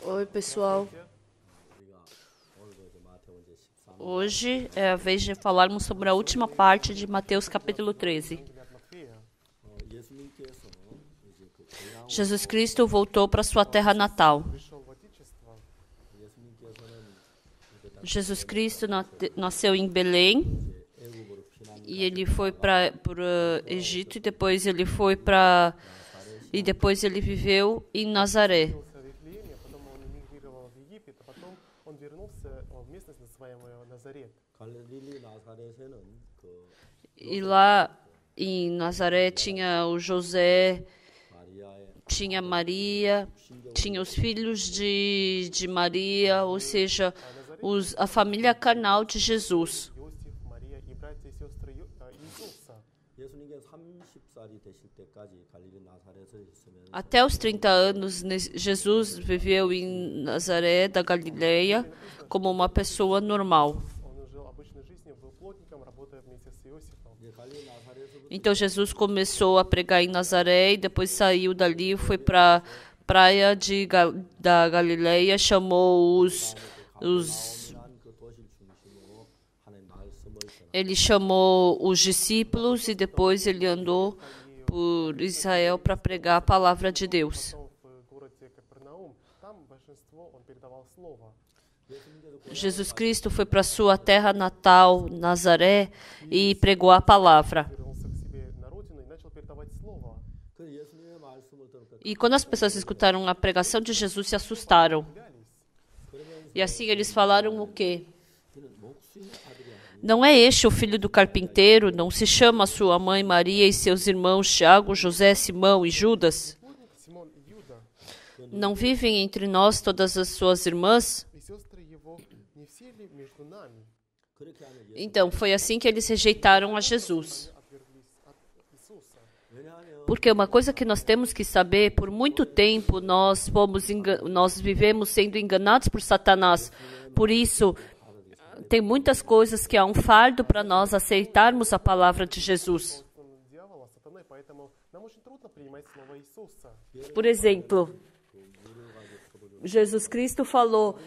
Oi, pessoal. Hoje é a vez de falarmos sobre a última parte de Mateus capítulo 13. Jesus Cristo voltou para sua terra natal. Jesus Cristo nasceu em Belém e ele foi para o Egito e depois ele viveu em Nazaré. E lá em Nazaré tinha o José, tinha Maria, tinha os filhos de Maria, ou seja, a família carnal de Jesus. Até os 30 anos, Jesus viveu em Nazaré da Galileia como uma pessoa normal. Então Jesus começou a pregar em Nazaré e depois saiu dali, foi para a praia da Galileia, chamou ele chamou os discípulos e depois ele andou por Israel para pregar a palavra de Deus. Jesus Cristo foi para sua terra natal, Nazaré, e pregou a palavra. E quando as pessoas escutaram a pregação de Jesus, se assustaram. E assim eles falaram o quê? Não é este o filho do carpinteiro? Não se chama sua mãe Maria e seus irmãos Tiago, José, Simão e Judas? Não vivem entre nós todas as suas irmãs? Então, foi assim que eles rejeitaram a Jesus. Porque uma coisa que nós temos que saber, por muito tempo nós vivemos sendo enganados por Satanás. Por isso, tem muitas coisas que é um fardo para nós aceitarmos a palavra de Jesus. Por exemplo, Jesus Cristo falou,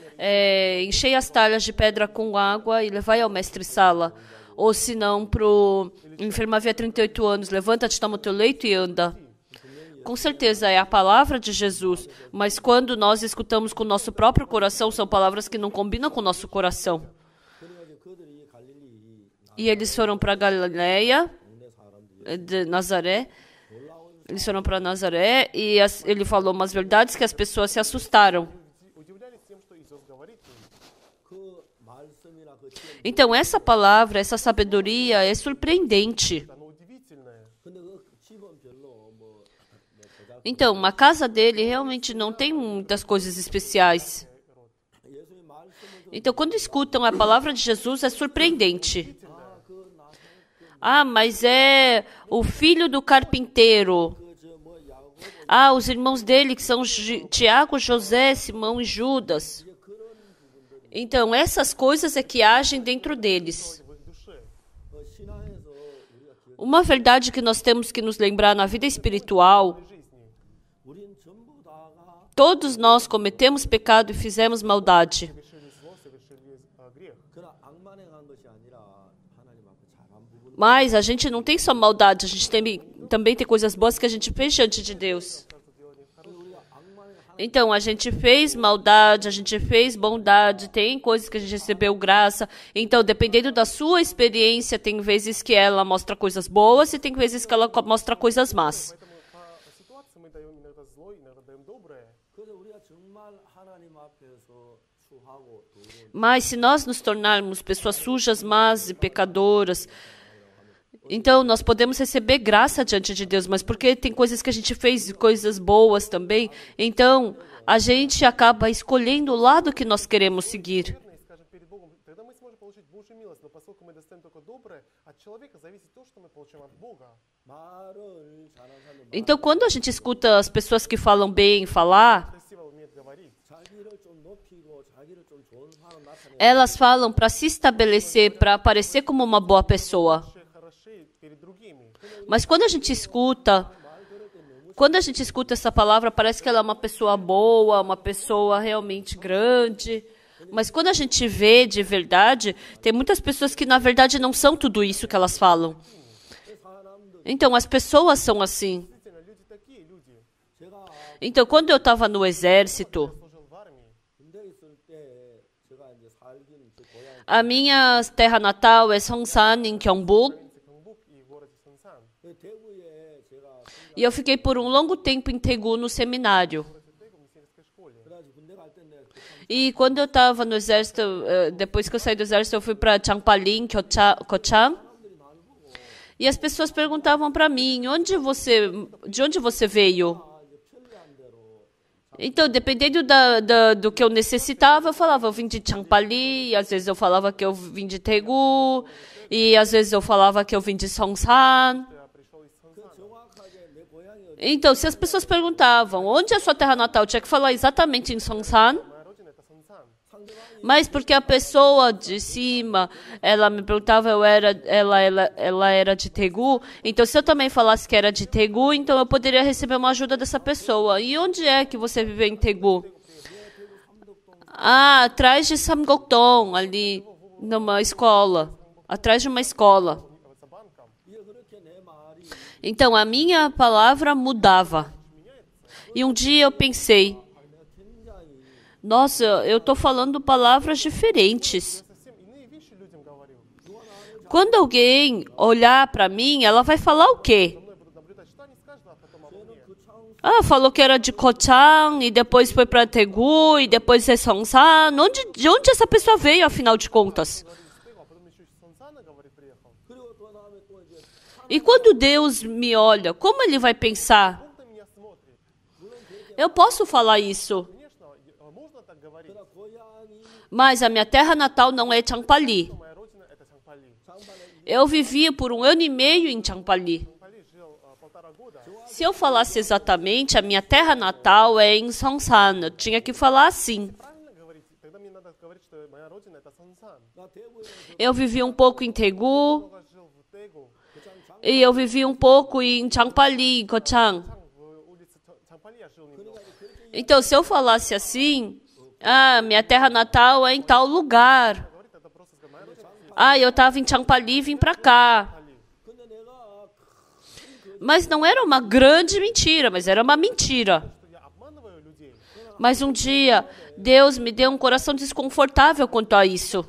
enchei as talhas de pedra com água e levai ao mestre-sala. Ou se não, para o enfermo havia 38 anos, levanta-te, toma o teu leito e anda. Com certeza é a palavra de Jesus, mas quando nós escutamos com o nosso próprio coração, são palavras que não combinam com o nosso coração. E eles foram para Galileia, de Nazaré. Eles foram para Nazaré e ele falou umas verdades que as pessoas se assustaram. Então, essa palavra, essa sabedoria é surpreendente. Então, uma casa dele realmente não tem muitas coisas especiais. Então, quando escutam a palavra de Jesus, é surpreendente. Ah, mas é o filho do carpinteiro. Ah, os irmãos dele, que são Tiago, José, Simão e Judas. Então, essas coisas é que agem dentro deles. Uma verdade que nós temos que nos lembrar na vida espiritual, todos nós cometemos pecado e fizemos maldade. Mas a gente não tem só maldade, a gente também tem coisas boas que a gente fez diante de Deus. Então, a gente fez maldade, a gente fez bondade, tem coisas que a gente recebeu graça. Então, dependendo da sua experiência, tem vezes que ela mostra coisas boas e tem vezes que ela mostra coisas más. Mas se nós nos tornarmos pessoas sujas, más e pecadoras, então nós podemos receber graça diante de Deus, mas porque tem coisas que a gente fez, coisas boas também, então a gente acaba escolhendo o lado que nós queremos seguir. Então, quando a gente escuta as pessoas que falam bem falar, elas falam para se estabelecer, para aparecer como uma boa pessoa. Mas quando a gente escuta quando a gente escuta essa palavra, parece que ela é uma pessoa boa, uma pessoa realmente grande. Mas quando a gente vê de verdade, tem muitas pessoas que, na verdade, não são tudo isso que elas falam. Então, as pessoas são assim. Então, quando eu estava no exército, a minha terra natal é Seongsan, em Gyeongbuk. E eu fiquei por um longo tempo em Daegu, no seminário. E quando eu estava no exército, depois que eu saí do exército, eu fui para Changpalin, Kochang. E as pessoas perguntavam para mim, de onde você veio? Então, dependendo do que eu necessitava, eu falava, eu vim de Changpali, e às vezes eu falava que eu vim de Daegu, e às vezes eu falava que eu vim de Seongsan. Então, se as pessoas perguntavam, onde é a sua terra natal? Eu tinha que falar exatamente em Seongsan. Mas porque a pessoa de cima, ela me perguntava, ela era de Daegu, então se eu também falasse que era de Daegu, então eu poderia receber uma ajuda dessa pessoa. E onde é que você vive em Daegu? Ah, atrás de Samgokdong, ali numa escola, atrás de uma escola. Então a minha palavra mudava. E um dia eu pensei, nossa, eu estou falando palavras diferentes. Quando alguém olhar para mim, ela vai falar o quê? Ah, falou que era de Kochang, e depois foi para Daegu, e depois é Seongsan. De onde essa pessoa veio, afinal de contas? E quando Deus me olha, como ele vai pensar? Eu posso falar isso. Mas a minha terra natal não é Changpali. Eu vivia por 1 ano e meio em Changpali. Se eu falasse exatamente, a minha terra natal é em Seongsan. Eu tinha que falar assim. Eu vivi um pouco em Daegu. E eu vivi um pouco em Changpali, em Kochang. Então, se eu falasse assim, ah, minha terra natal é em tal lugar. Ah, eu estava em Changpali e vim para cá. Mas não era uma grande mentira, mas era uma mentira. Mas um dia, Deus me deu um coração desconfortável quanto a isso.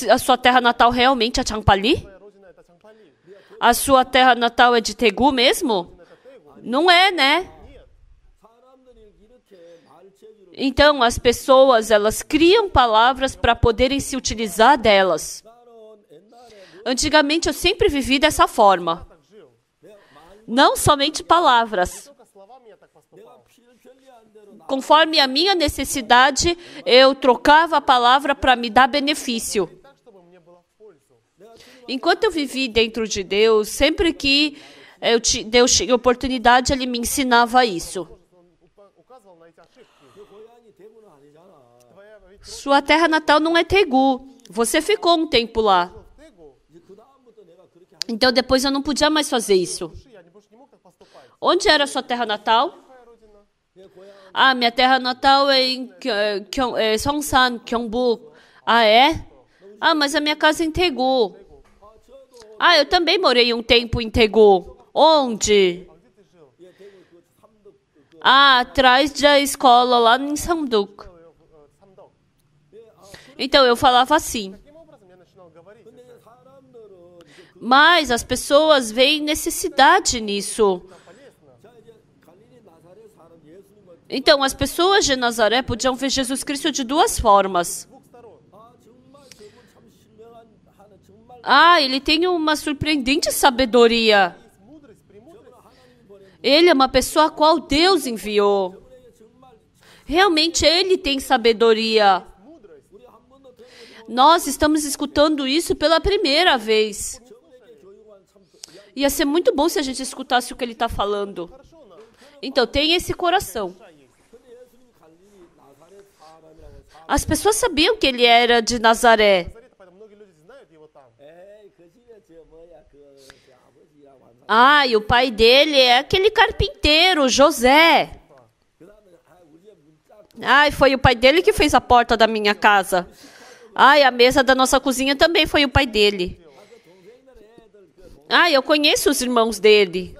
A sua terra natal realmente é Changpali? A sua terra natal é de Daegu mesmo? Não é, né? Então, as pessoas, elas criam palavras para poderem se utilizar delas. Antigamente, eu sempre vivi dessa forma. Não somente palavras. Conforme a minha necessidade, eu trocava a palavra para me dar benefício. Enquanto eu vivi dentro de Deus, sempre que Deus tinha oportunidade, Ele me ensinava isso. Sua terra natal não é Daegu. Você ficou um tempo lá. Então, depois eu não podia mais fazer isso. Onde era a sua terra natal? Ah, minha terra natal é em Seongsan, Gyeongbuk. Ah, é? Ah, mas a minha casa é em Daegu. Ah, eu também morei um tempo em Daegu. Onde? Ah, atrás da escola, lá em Samduk. Então, eu falava assim. Mas as pessoas veem necessidade nisso. Então, as pessoas de Nazaré podiam ver Jesus Cristo de duas formas. Ah, ele tem uma surpreendente sabedoria. Ele é uma pessoa a qual Deus enviou. Realmente, ele tem sabedoria. Nós estamos escutando isso pela primeira vez. Ia ser muito bom se a gente escutasse o que ele está falando. Então, tenha esse coração. As pessoas sabiam que ele era de Nazaré. Ah, e o pai dele é aquele carpinteiro, José. Ai, foi o pai dele que fez a porta da minha casa. Ai, a mesa da nossa cozinha também foi o pai dele. Ai, eu conheço os irmãos dele.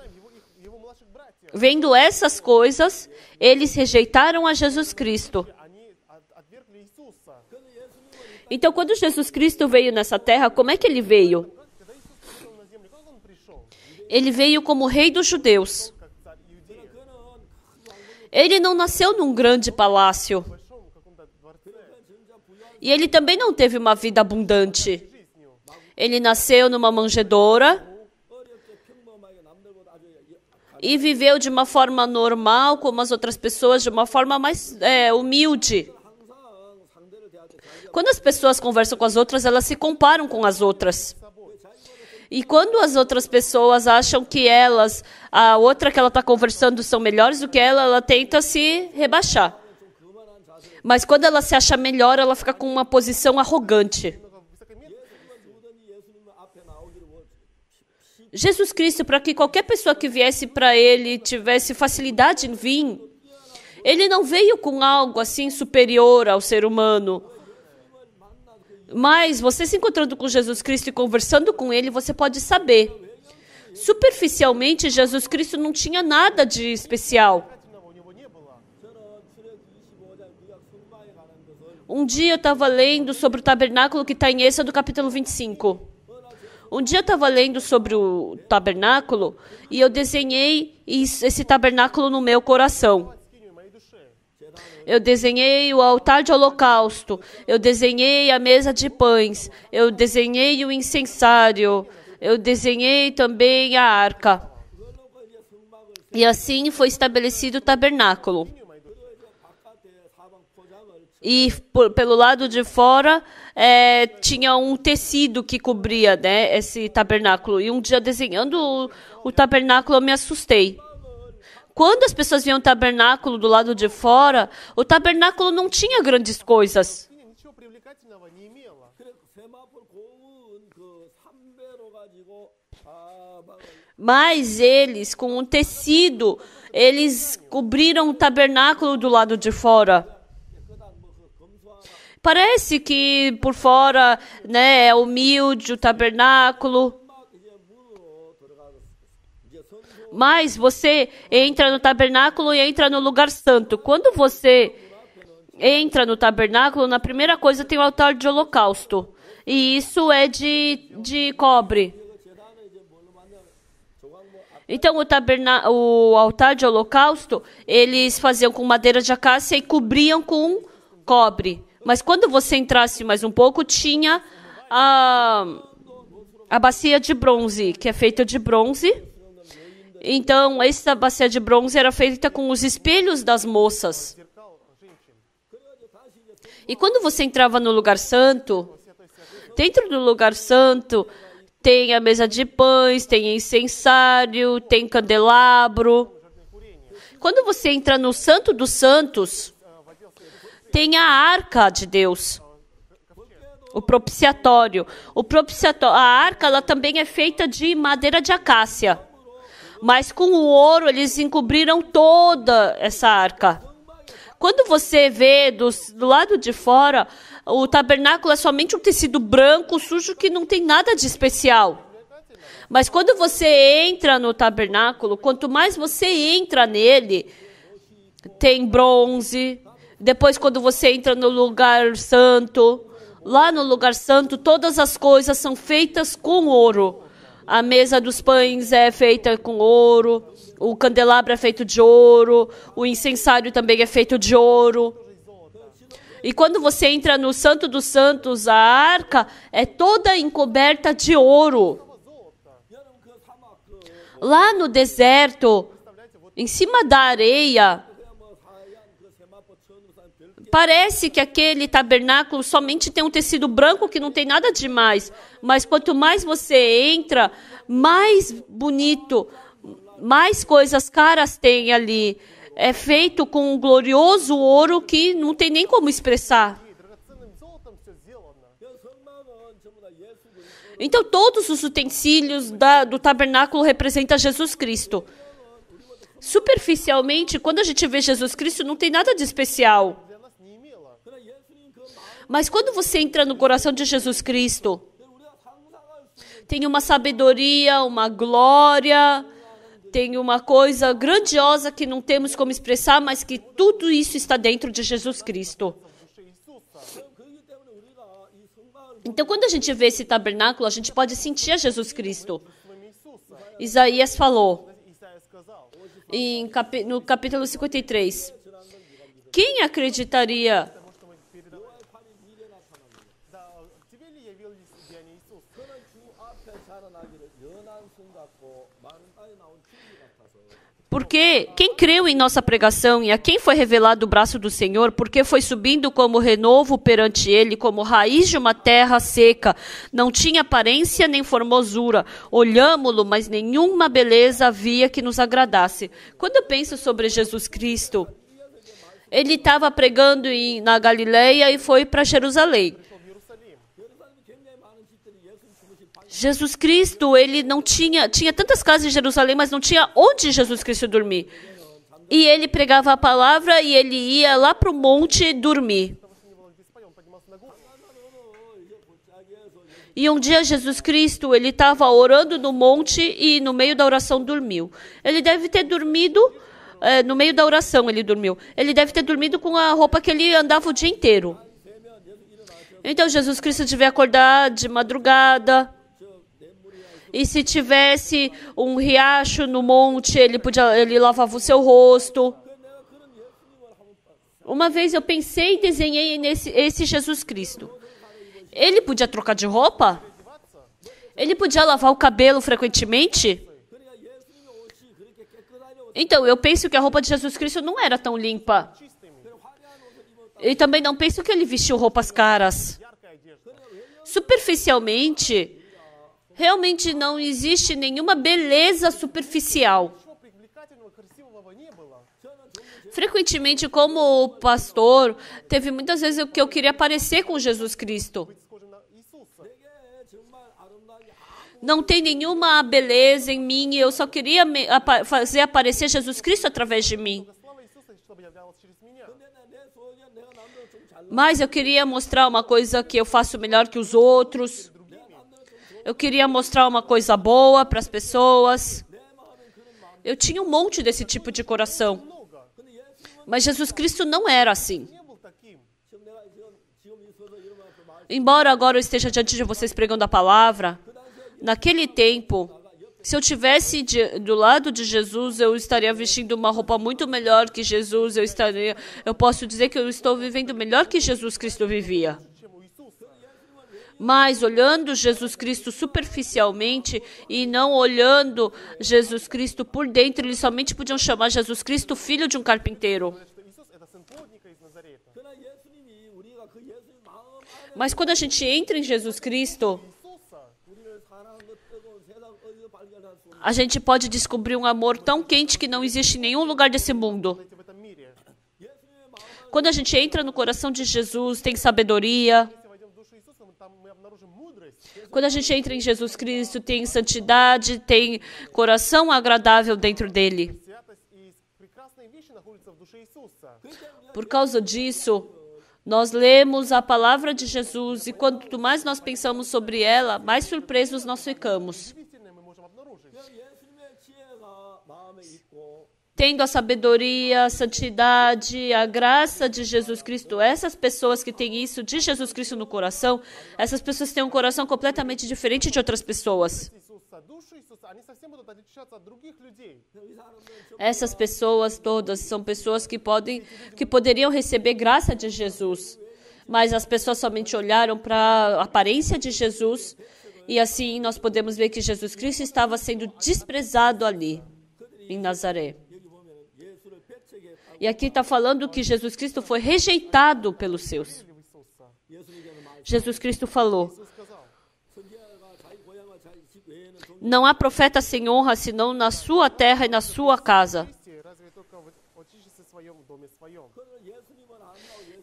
Vendo essas coisas, eles rejeitaram a Jesus Cristo. Então, quando Jesus Cristo veio nessa terra, como é que ele veio? Ele veio como rei dos judeus. Ele não nasceu num grande palácio. E ele também não teve uma vida abundante. Ele nasceu numa manjedoura e viveu de uma forma normal, como as outras pessoas, de uma forma mais humilde. Quando as pessoas conversam com as outras, elas se comparam com as outras. E quando as outras pessoas acham que a outra que ela está conversando são melhores do que ela tenta se rebaixar. Mas quando ela se acha melhor, ela fica com uma posição arrogante. Jesus Cristo, para que qualquer pessoa que viesse para ele tivesse facilidade em vir, ele não veio com algo assim superior ao ser humano. Mas você se encontrando com Jesus Cristo e conversando com ele, você pode saber. Superficialmente, Jesus Cristo não tinha nada de especial. Um dia eu estava lendo sobre o tabernáculo que está em Êxodo capítulo 25. Um dia eu estava lendo sobre o tabernáculo e eu desenhei esse tabernáculo no meu coração. Eu desenhei o altar de holocausto, eu desenhei a mesa de pães, eu desenhei o incensário, eu desenhei também a arca. E assim foi estabelecido o tabernáculo. E pelo lado de fora tinha um tecido que cobria, né, esse tabernáculo. E um dia desenhando o tabernáculo eu me assustei. Quando as pessoas viam o tabernáculo do lado de fora, o tabernáculo não tinha grandes coisas. Mas eles, com um tecido, eles cobriram o tabernáculo do lado de fora. Parece que por fora, né, é humilde o tabernáculo. Mas você entra no tabernáculo e entra no lugar santo. Quando você entra no tabernáculo, na primeira coisa tem o altar de holocausto. E isso é de cobre. Então, o altar de holocausto, eles faziam com madeira de acácia e cobriam com cobre. Mas quando você entrasse mais um pouco, tinha a bacia de bronze, que é feita de bronze. Então, essa bacia de bronze era feita com os espelhos das moças. E quando você entrava no lugar santo, dentro do lugar santo, tem a mesa de pães, tem incensário, tem candelabro. Quando você entra no Santo dos Santos, tem a arca de Deus, o propiciatório. A arca ela também é feita de madeira de acácia. Mas com o ouro eles encobriram toda essa arca. Quando você vê do lado de fora, o tabernáculo é somente um tecido branco, sujo, que não tem nada de especial. Mas quando você entra no tabernáculo, quanto mais você entra nele, tem bronze. Depois, quando você entra no lugar santo, lá no lugar santo, todas as coisas são feitas com ouro. A mesa dos pães é feita com ouro, o candelabro é feito de ouro, o incensário também é feito de ouro. E quando você entra no Santo dos Santos, a arca é toda encoberta de ouro. Lá no deserto, em cima da areia, parece que aquele tabernáculo somente tem um tecido branco que não tem nada demais. Mas quanto mais você entra, mais bonito, mais coisas caras tem ali. É feito com um glorioso ouro que não tem nem como expressar. Então, todos os utensílios do tabernáculo representam Jesus Cristo. Superficialmente, quando a gente vê Jesus Cristo, não tem nada de especial. Mas quando você entra no coração de Jesus Cristo, tem uma sabedoria, uma glória, tem uma coisa grandiosa que não temos como expressar, mas que tudo isso está dentro de Jesus Cristo. Então, quando a gente vê esse tabernáculo, a gente pode sentir a Jesus Cristo. Isaías falou, no capítulo 53, quem acreditaria? Porque quem creu em nossa pregação e a quem foi revelado o braço do Senhor, porque foi subindo como renovo perante ele, como raiz de uma terra seca, não tinha aparência nem formosura. Olhámo-lo, mas nenhuma beleza havia que nos agradasse. Quando eu penso sobre Jesus Cristo, ele estava pregando na Galileia e foi para Jerusalém. Jesus Cristo, ele não tinha tantas casas em Jerusalém, mas não tinha onde Jesus Cristo dormir. E ele pregava a palavra e ele ia lá para o monte dormir. E um dia Jesus Cristo, ele estava orando no monte e no meio da oração dormiu. Ele deve ter dormido, no meio da oração ele dormiu. Ele deve ter dormido com a roupa que ele andava o dia inteiro. Então Jesus Cristo devia acordar de madrugada. E se tivesse um riacho no monte, ele lavava o seu rosto. Uma vez eu pensei e desenhei esse Jesus Cristo. Ele podia trocar de roupa? Ele podia lavar o cabelo frequentemente? Então, eu penso que a roupa de Jesus Cristo não era tão limpa. E também não penso que ele vestiu roupas caras. Superficialmente, realmente não existe nenhuma beleza superficial. Frequentemente, como pastor, teve muitas vezes que eu queria parecer com Jesus Cristo. Não tem nenhuma beleza em mim, eu só queria fazer aparecer Jesus Cristo através de mim. Mas eu queria mostrar uma coisa que eu faço melhor que os outros. Eu queria mostrar uma coisa boa para as pessoas. Eu tinha um monte desse tipo de coração. Mas Jesus Cristo não era assim. Embora agora eu esteja diante de vocês pregando a palavra, naquele tempo, se eu estivesse do lado de Jesus, eu estaria vestindo uma roupa muito melhor que Jesus. Eu posso dizer que eu estou vivendo melhor que Jesus Cristo vivia. Mas olhando Jesus Cristo superficialmente e não olhando Jesus Cristo por dentro, eles somente podiam chamar Jesus Cristo filho de um carpinteiro. Mas quando a gente entra em Jesus Cristo, a gente pode descobrir um amor tão quente que não existe em nenhum lugar desse mundo. Quando a gente entra no coração de Jesus, tem sabedoria. Quando a gente entra em Jesus Cristo, tem santidade, tem coração agradável dentro dele. Por causa disso, nós lemos a palavra de Jesus e quanto mais nós pensamos sobre ela, mais surpresos nós ficamos. Tendo a sabedoria, a santidade, a graça de Jesus Cristo, essas pessoas que têm isso de Jesus Cristo no coração, essas pessoas têm um coração completamente diferente de outras pessoas. Essas pessoas todas são pessoas que poderiam receber graça de Jesus, mas as pessoas somente olharam para a aparência de Jesus e assim nós podemos ver que Jesus Cristo estava sendo desprezado ali, em Nazaré. E aqui está falando que Jesus Cristo foi rejeitado pelos seus. Jesus Cristo falou, não há profeta sem honra, senão na sua terra e na sua casa.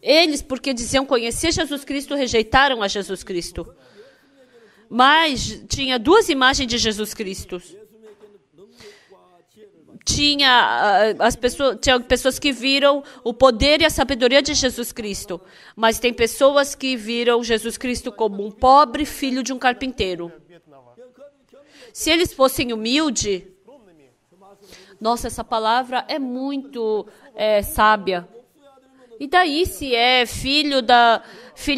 Eles, porque diziam conhecer Jesus Cristo, rejeitaram a Jesus Cristo. Mas tinha duas imagens de Jesus Cristo. Tinha pessoas que viram o poder e a sabedoria de Jesus Cristo, mas tem pessoas que viram Jesus Cristo como um pobre filho de um carpinteiro. Se eles fossem humildes, nossa, essa palavra é muito sábia. E daí se é filho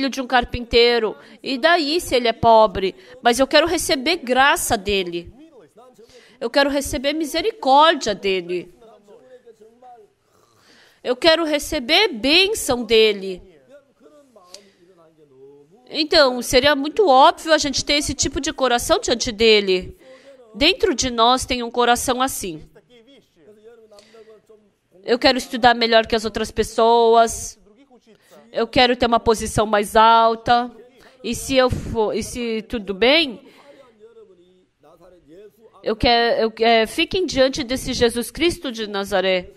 de um carpinteiro? E daí se ele é pobre? Mas eu quero receber graça dele. Eu quero receber misericórdia dele. Eu quero receber bênção dele. Então, seria muito óbvio a gente ter esse tipo de coração diante dele. Dentro de nós tem um coração assim. Eu quero estudar melhor que as outras pessoas. Eu quero ter uma posição mais alta. E se tudo bem, fiquem diante desse Jesus Cristo de Nazaré.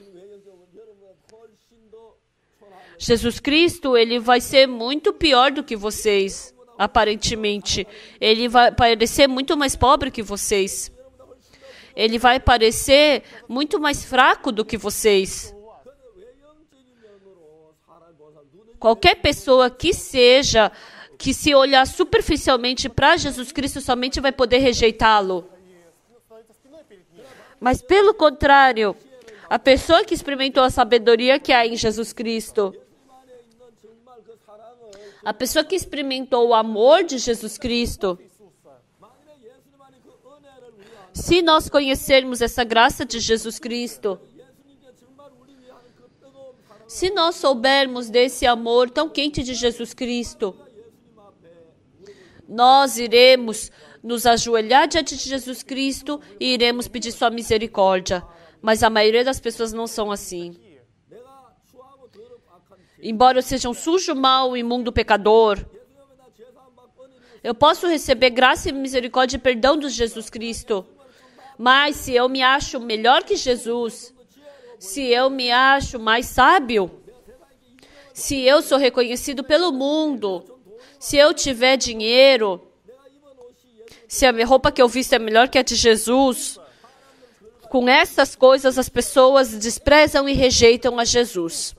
Jesus Cristo, ele vai ser muito pior do que vocês, aparentemente. Ele vai parecer muito mais pobre que vocês. Ele vai parecer muito mais fraco do que vocês. Qualquer pessoa que se olhar superficialmente para Jesus Cristo, somente vai poder rejeitá-lo. Mas, pelo contrário, a pessoa que experimentou a sabedoria que há em Jesus Cristo, a pessoa que experimentou o amor de Jesus Cristo, se nós conhecermos essa graça de Jesus Cristo, se nós soubermos desse amor tão quente de Jesus Cristo, nós iremos nos ajoelhar diante de Jesus Cristo e iremos pedir sua misericórdia. Mas a maioria das pessoas não são assim. Embora eu seja um sujo, mau, imundo pecador, eu posso receber graça e misericórdia e perdão de Jesus Cristo. Mas se eu me acho melhor que Jesus, se eu me acho mais sábio, se eu sou reconhecido pelo mundo, se eu tiver dinheiro, se a minha roupa que eu visto é melhor que a de Jesus, com essas coisas as pessoas desprezam e rejeitam a Jesus.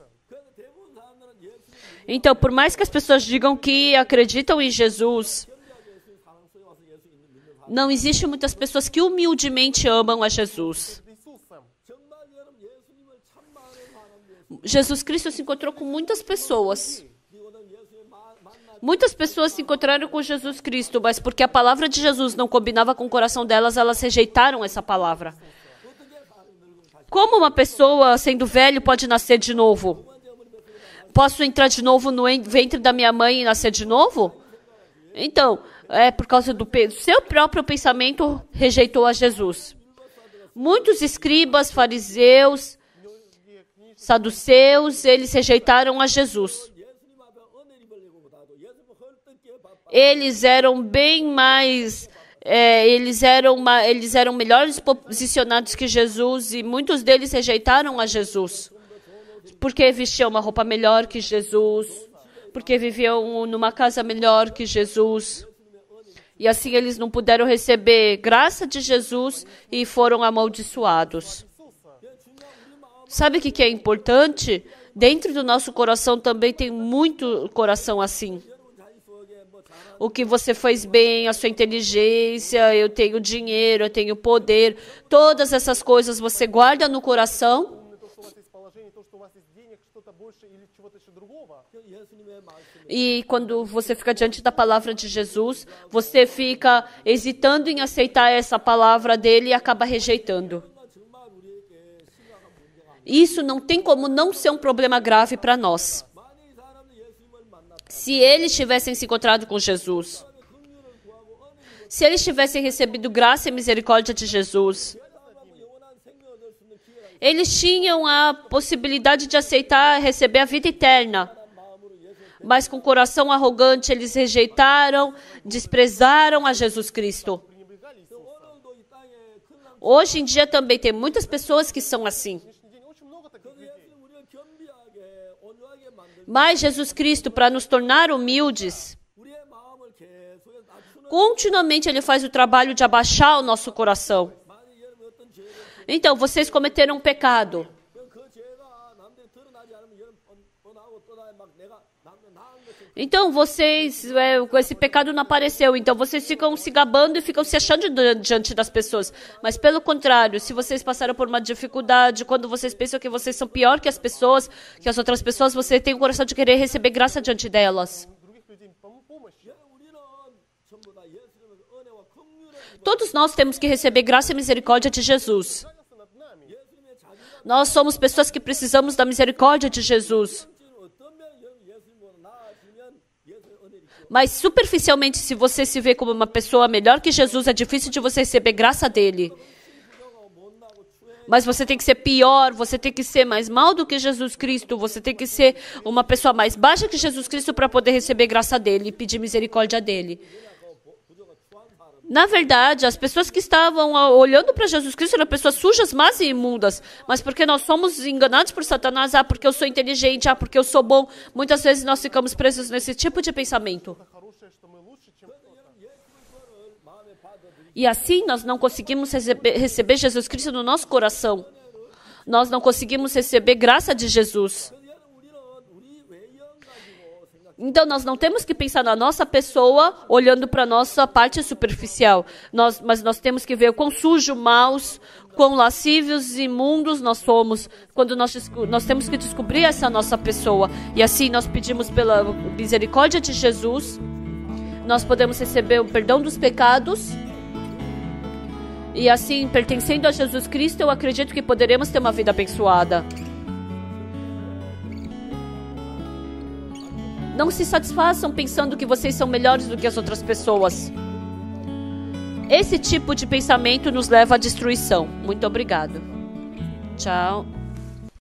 Então, por mais que as pessoas digam que acreditam em Jesus, não existe muitas pessoas que humildemente amam a Jesus. Jesus Cristo se encontrou com muitas pessoas. Muitas pessoas se encontraram com Jesus Cristo, mas porque a palavra de Jesus não combinava com o coração delas, elas rejeitaram essa palavra. Como uma pessoa, sendo velho, pode nascer de novo? Posso entrar de novo no ventre da minha mãe e nascer de novo? Então, por causa do seu próprio pensamento, rejeitou a Jesus. Muitos escribas, fariseus, saduceus, eles rejeitaram a Jesus. Eles eram bem mais... eles eram melhores posicionados que Jesus e muitos deles rejeitaram a Jesus. Porque vestiam uma roupa melhor que Jesus, porque viviam numa casa melhor que Jesus. E assim eles não puderam receber graça de Jesus e foram amaldiçoados. Sabe o que é importante? Dentro do nosso coração também tem muito coração assim. O que você fez bem, a sua inteligência, eu tenho dinheiro, eu tenho poder. Todas essas coisas você guarda no coração. E quando você fica diante da palavra de Jesus, você fica hesitando em aceitar essa palavra dele e acaba rejeitando. Isso não tem como não ser um problema grave para nós. Se eles tivessem se encontrado com Jesus, se eles tivessem recebido graça e misericórdia de Jesus, eles tinham a possibilidade de aceitar receber a vida eterna. Mas com coração arrogante, eles rejeitaram, desprezaram a Jesus Cristo. Hoje em dia também tem muitas pessoas que são assim. Mas Jesus Cristo, para nos tornar humildes, Continuamente Ele faz o trabalho de abaixar o nosso coração. Então, vocês cometeram um pecado. Então, esse pecado não apareceu. Então, vocês ficam se gabando e ficam se achando diante das pessoas. Mas, pelo contrário, se vocês passaram por uma dificuldade, quando vocês pensam que vocês são pior que as pessoas, que as outras pessoas, você tem o coração de querer receber graça diante delas. Todos nós temos que receber graça e misericórdia de Jesus. Nós somos pessoas que precisamos da misericórdia de Jesus. Mas superficialmente, se você se vê como uma pessoa melhor que Jesus, é difícil de você receber graça dele. Mas você tem que ser pior, você tem que ser mais mal do que Jesus Cristo, você tem que ser uma pessoa mais baixa que Jesus Cristo para poder receber graça dele e pedir misericórdia dele. Na verdade, as pessoas que estavam olhando para Jesus Cristo eram pessoas sujas, más e imundas. Mas porque nós somos enganados por Satanás, porque eu sou inteligente, porque eu sou bom, muitas vezes nós ficamos presos nesse tipo de pensamento. E assim nós não conseguimos receber Jesus Cristo no nosso coração. Nós não conseguimos receber graça de Jesus. Então, nós não temos que pensar na nossa pessoa olhando para a nossa parte superficial. Mas nós temos que ver o quão sujo, maus, quão lascívios e imundos nós somos. Quando nós temos que descobrir essa nossa pessoa. E assim nós pedimos pela misericórdia de Jesus. Nós podemos receber o perdão dos pecados. E assim, pertencendo a Jesus Cristo, eu acredito que poderemos ter uma vida abençoada. Não se satisfaçam pensando que vocês são melhores do que as outras pessoas. Esse tipo de pensamento nos leva à destruição. Muito obrigado. Tchau.